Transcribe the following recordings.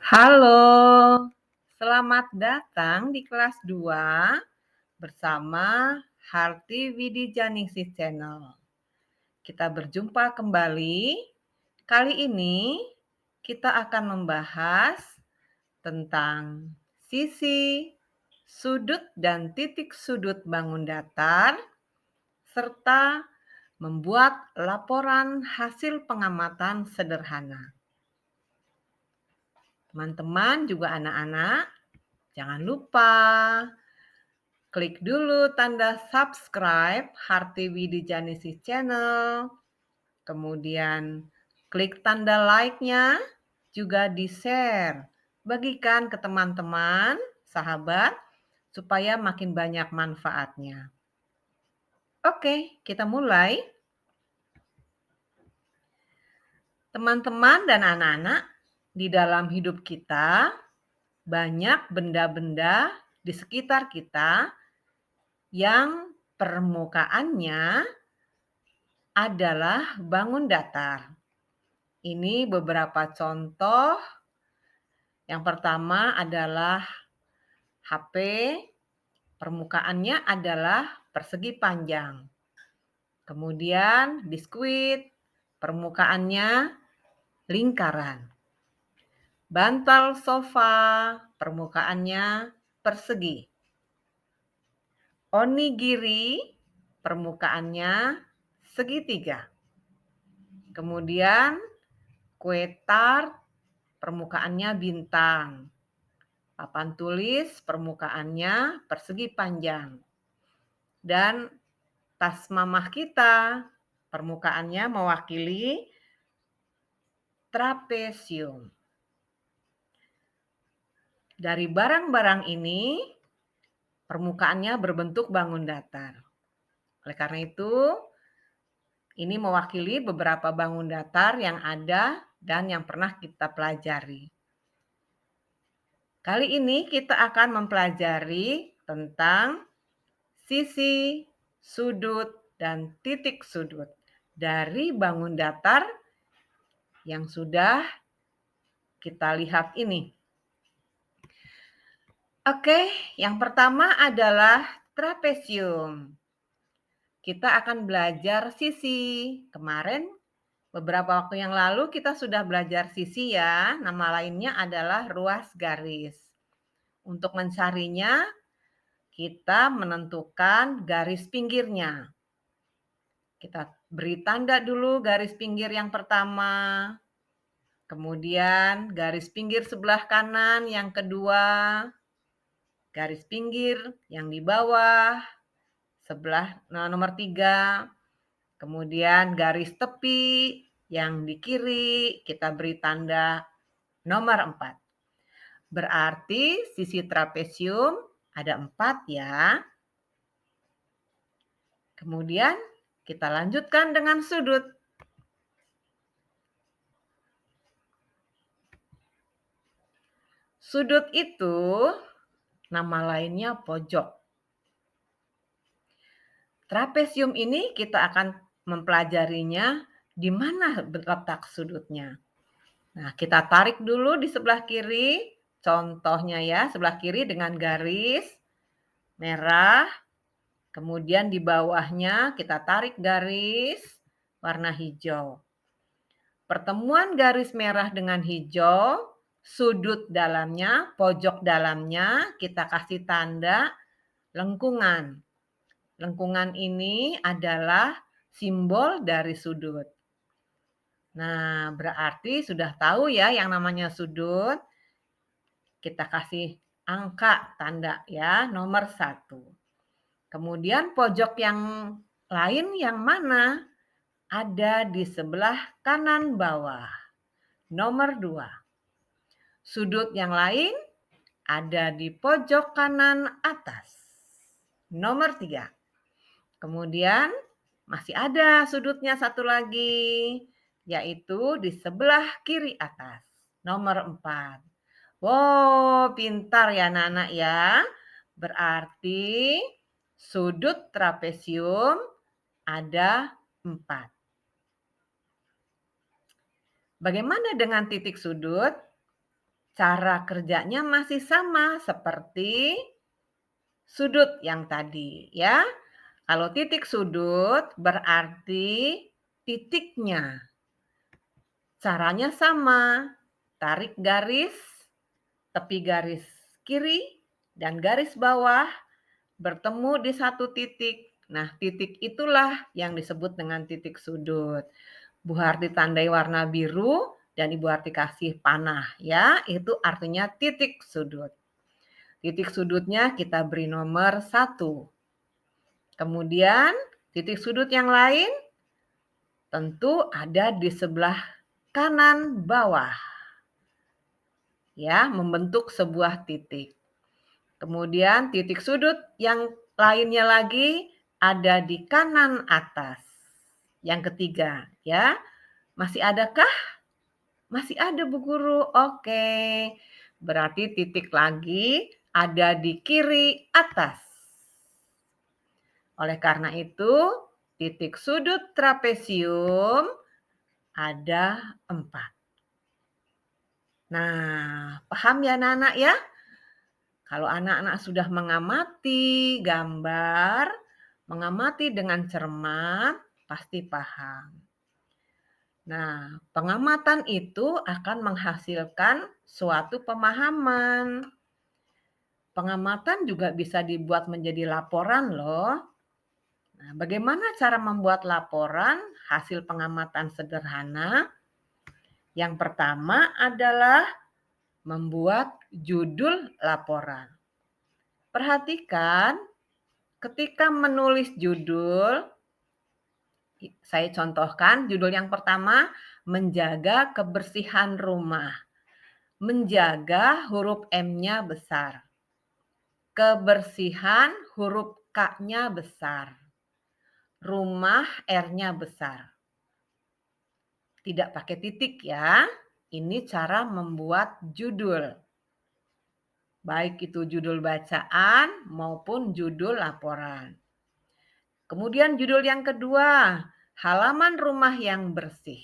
Halo, selamat datang di kelas 2 bersama Harti Widijaningsih Channel. Kita berjumpa kembali. Kali ini kita akan membahas tentang sisi, sudut, dan titik sudut bangun datar, serta membuat laporan hasil pengamatan sederhana. Teman-teman juga anak-anak, jangan lupa klik dulu tanda subscribe Harti Widijaningsih Channel. Kemudian klik tanda like-nya, juga di-share. Bagikan ke teman-teman, sahabat, supaya makin banyak manfaatnya. Oke, kita mulai. Teman-teman dan anak-anak, di dalam hidup kita, banyak benda-benda di sekitar kita yang permukaannya adalah bangun datar. Ini beberapa contoh. Yang pertama adalah HP, permukaannya adalah persegi panjang. Kemudian biskuit, permukaannya lingkaran. Bantal sofa, permukaannya persegi. Onigiri, permukaannya segitiga. Kemudian kue tart, permukaannya bintang. Papan tulis, permukaannya persegi panjang. Dan tas mamah kita, permukaannya mewakili trapesium. Dari barang-barang ini, permukaannya berbentuk bangun datar. Oleh karena itu, ini mewakili beberapa bangun datar yang ada dan yang pernah kita pelajari. Kali ini kita akan mempelajari tentang sisi, sudut, dan titik sudut dari bangun datar yang sudah kita lihat ini. Oke, yang pertama adalah trapesium. Kita akan belajar sisi. Kemarin, beberapa waktu yang lalu kita sudah belajar sisi ya. Nama lainnya adalah ruas garis. Untuk mencarinya, kita menentukan garis pinggirnya. Kita beri tanda dulu garis pinggir yang pertama. Kemudian garis pinggir sebelah kanan yang kedua. Garis pinggir yang di bawah sebelah nomor 3. Kemudian garis tepi yang di kiri kita beri tanda nomor 4. Berarti sisi trapesium ada 4 ya. Kemudian kita lanjutkan dengan sudut. Sudut itu nama lainnya pojok. Trapesium ini kita akan mempelajarinya di mana letak sudutnya. Nah, kita tarik dulu di sebelah kiri. Contohnya ya, sebelah kiri dengan garis merah. Kemudian di bawahnya kita tarik garis warna hijau. Pertemuan garis merah dengan hijau, sudut dalamnya, pojok dalamnya, kita kasih tanda lengkungan. Lengkungan ini adalah simbol dari sudut. Nah, berarti sudah tahu ya yang namanya sudut. Kita kasih angka tanda ya, nomor 1. Kemudian pojok yang lain yang mana? Ada di sebelah kanan bawah. Nomor 2. Sudut yang lain ada di pojok kanan atas. Nomor 3. Kemudian masih ada sudutnya satu lagi, yaitu di sebelah kiri atas. Nomor 4. Wow, pintar ya anak-anak ya. Berarti sudut trapesium ada 4. Bagaimana dengan titik sudut? Cara kerjanya masih sama seperti sudut yang tadi ya. Kalau titik sudut berarti titiknya. Caranya sama. Tarik garis, tepi garis kiri dan garis bawah bertemu di satu titik. Nah, titik itulah yang disebut dengan titik sudut. Bu Harti tandai warna biru dan Ibu Harti kasih panah ya, itu artinya titik sudut. Titik sudutnya kita beri nomor 1. Kemudian titik sudut yang lain tentu ada di sebelah kanan bawah. Ya, membentuk sebuah titik. Kemudian titik sudut yang lainnya lagi ada di kanan atas. Yang ketiga, ya. Masih adakah? Masih ada Bu Guru. Oke. Berarti titik lagi ada di kiri atas. Oleh karena itu, titik sudut trapesium ada 4. Nah, paham ya anak-anak ya? Kalau anak-anak sudah mengamati gambar, mengamati dengan cermat, pasti paham. Nah, pengamatan itu akan menghasilkan suatu pemahaman. Pengamatan juga bisa dibuat menjadi laporan loh. Nah, bagaimana cara membuat laporan hasil pengamatan sederhana? Yang pertama adalah membuat judul laporan. Perhatikan ketika menulis judul, saya contohkan judul yang pertama, menjaga kebersihan rumah. Menjaga huruf M-nya besar. Kebersihan huruf K-nya besar. Rumah R-nya besar. Tidak pakai titik ya. Ini cara membuat judul. Baik itu judul bacaan maupun judul laporan. Kemudian judul yang kedua, halaman rumah yang bersih.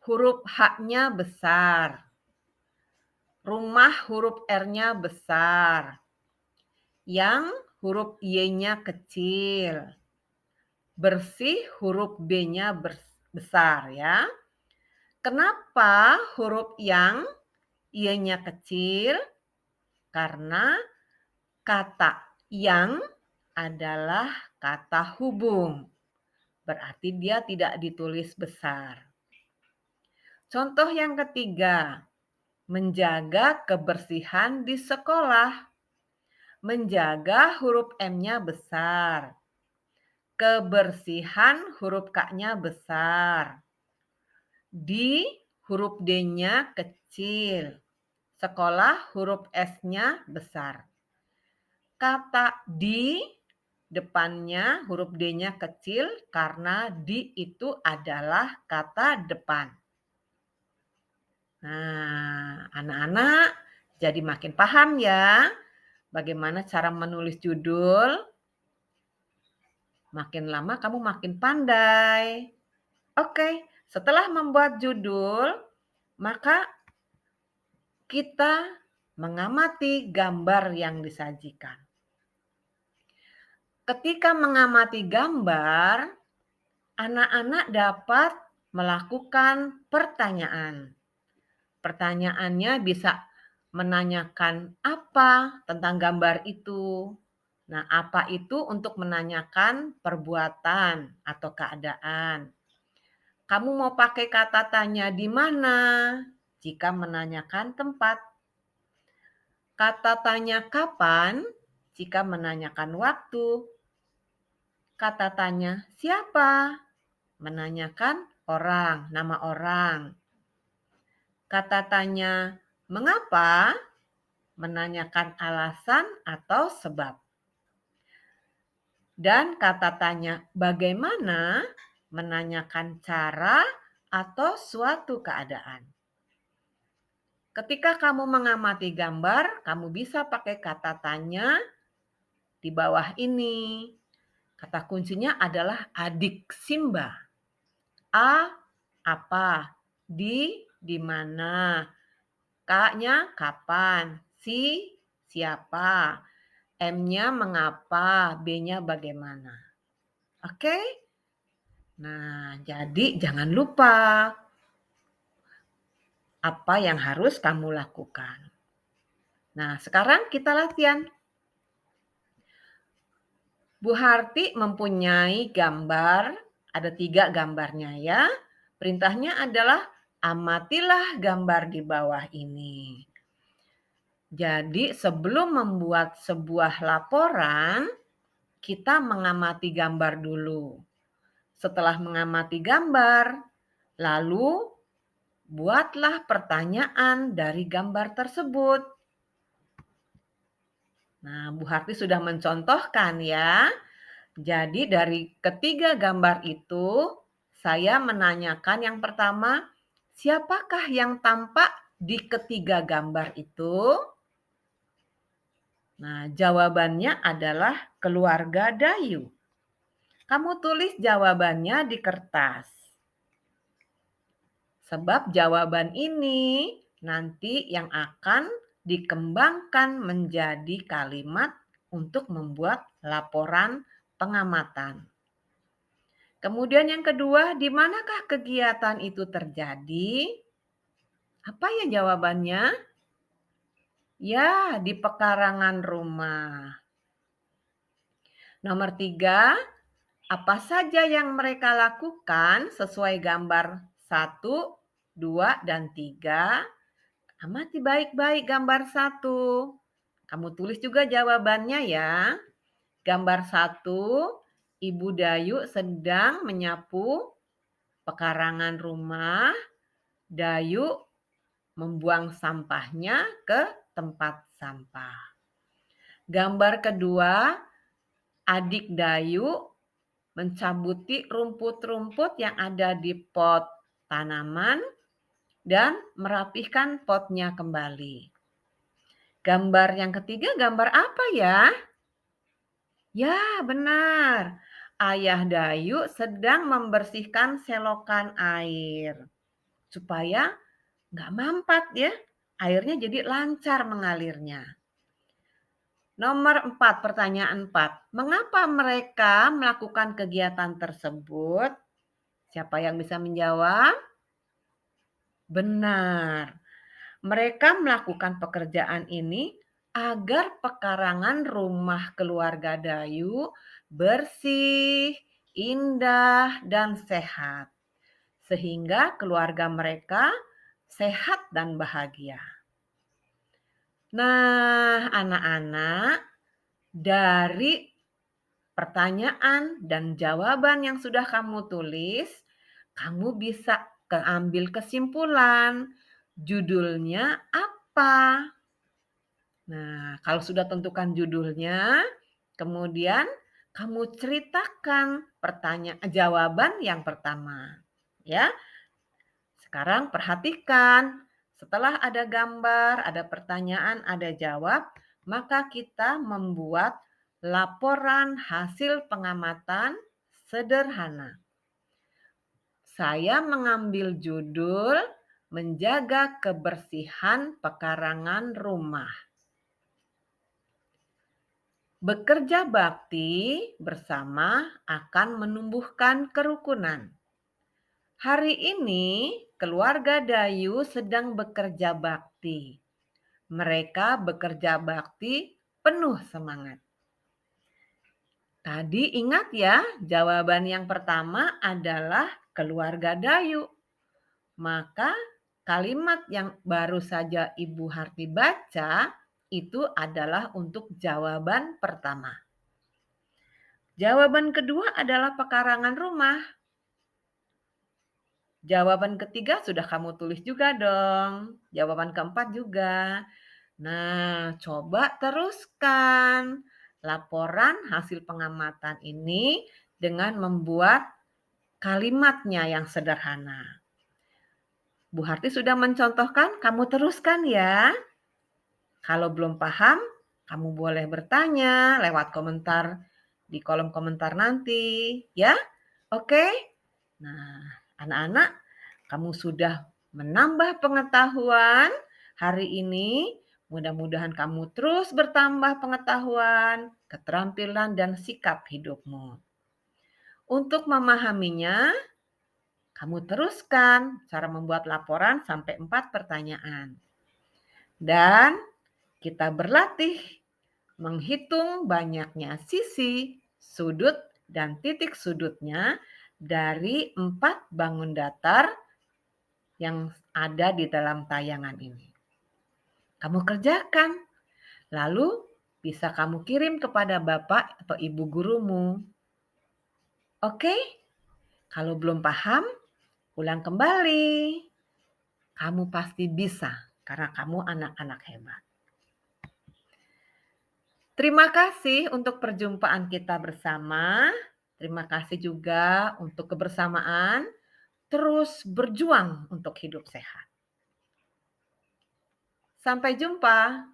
Huruf H-nya besar. Rumah huruf R-nya besar. Yang huruf Y-nya kecil. Bersih huruf B-nya besar ya. Kenapa huruf yang Y-nya kecil? Karena kata yang adalah kata hubung. Berarti dia tidak ditulis besar. Contoh yang ketiga, menjaga kebersihan di sekolah. Menjaga huruf M-nya besar. Kebersihan huruf K-nya besar. Di huruf D-nya kecil. Sekolah huruf S-nya besar. Kata di depannya huruf D-nya kecil karena di itu adalah kata depan. Nah, anak-anak jadi makin paham ya bagaimana cara menulis judul. Makin lama kamu makin pandai. Oke, setelah membuat judul, maka kita mengamati gambar yang disajikan. Ketika mengamati gambar, anak-anak dapat melakukan pertanyaan. Pertanyaannya bisa menanyakan apa tentang gambar itu. Nah, apa itu untuk menanyakan perbuatan atau keadaan. Kamu mau pakai kata tanya di mana jika menanyakan tempat. Kata tanya kapan jika menanyakan waktu. Kata tanya siapa? Menanyakan orang, nama orang. Kata tanya mengapa? Menanyakan alasan atau sebab. Dan kata tanya bagaimana? Menanyakan cara atau suatu keadaan. Ketika kamu mengamati gambar, kamu bisa pakai kata tanya di bawah ini. Kata kuncinya adalah adik Simba. A, apa? Di mana? K-nya kapan, si siapa, M-nya mengapa, B-nya bagaimana. Oke? Nah, jadi jangan lupa apa yang harus kamu lakukan. Nah, sekarang kita latihan. Bu Harti mempunyai gambar, ada 3 gambarnya ya. Perintahnya adalah amatilah gambar di bawah ini. Jadi sebelum membuat sebuah laporan, kita mengamati gambar dulu. Setelah mengamati gambar, lalu buatlah pertanyaan dari gambar tersebut. Nah, Bu Harti sudah mencontohkan ya. Jadi dari ketiga gambar itu, saya menanyakan yang pertama, siapakah yang tampak di ketiga gambar itu? Nah, jawabannya adalah keluarga Dayu. Kamu tulis jawabannya di kertas. Sebab jawaban ini nanti yang akan dikembangkan menjadi kalimat untuk membuat laporan pengamatan. Kemudian yang kedua, di manakah kegiatan itu terjadi? Apa ya jawabannya? Ya, di pekarangan rumah. Nomor 3, apa saja yang mereka lakukan sesuai gambar 1, 2, dan 3? Amati baik-baik gambar 1. Kamu tulis juga jawabannya ya. Gambar 1, Ibu Dayu sedang menyapu pekarangan rumah. Dayu membuang sampahnya ke tempat sampah. Gambar kedua, adik Dayu mencabuti rumput-rumput yang ada di pot tanaman dan merapihkan potnya kembali. Gambar yang ketiga, gambar apa ya? Ya, benar. Ayah Dayu sedang membersihkan selokan air supaya nggak mampat ya. Airnya jadi lancar mengalirnya. Nomor 4, pertanyaan 4. Mengapa mereka melakukan kegiatan tersebut? Siapa yang bisa menjawab? Benar. Mereka melakukan pekerjaan ini agar pekarangan rumah keluarga Dayu bersih, indah, dan sehat. Sehingga keluarga mereka sehat dan bahagia. Nah, anak-anak, dari pertanyaan dan jawaban yang sudah kamu tulis, kamu bisa ambil kesimpulan. Judulnya apa? Nah, kalau sudah tentukan judulnya, kemudian kamu ceritakan jawaban yang pertama. Ya, sekarang perhatikan. Setelah ada gambar, ada pertanyaan, ada jawab, maka kita membuat laporan hasil pengamatan sederhana. Saya mengambil judul menjaga kebersihan pekarangan rumah. Bekerja bakti bersama akan menumbuhkan kerukunan. Hari ini keluarga Dayu sedang bekerja bakti. Mereka bekerja bakti penuh semangat. Tadi ingat ya, jawaban yang pertama adalah keluarga Dayu. Maka kalimat yang baru saja Ibu Harti baca itu adalah untuk jawaban pertama. Jawaban kedua adalah pekarangan rumah. Jawaban ketiga sudah kamu tulis juga dong. Jawaban keempat juga. Nah, coba teruskan laporan hasil pengamatan ini dengan membuat kalimatnya yang sederhana. Bu Harti sudah mencontohkan, kamu teruskan ya. Kalau belum paham, kamu boleh bertanya lewat komentar di kolom komentar nanti, ya. Oke? Nah, anak-anak, kamu sudah menambah pengetahuan Hari ini mudah-mudahan kamu terus bertambah pengetahuan, keterampilan, dan sikap hidupmu. Untuk memahaminya, kamu teruskan cara membuat laporan sampai 4 pertanyaan. Dan kita berlatih menghitung banyaknya sisi, sudut, dan titik sudutnya dari 4 bangun datar yang ada di dalam tayangan ini. Kamu kerjakan, lalu bisa kamu kirim kepada bapak atau ibu gurumu. Oke? Kalau belum paham, ulang kembali. Kamu pasti bisa karena kamu anak-anak hebat. Terima kasih untuk perjumpaan kita bersama. Terima kasih juga untuk kebersamaan. Terus berjuang untuk hidup sehat. Sampai jumpa.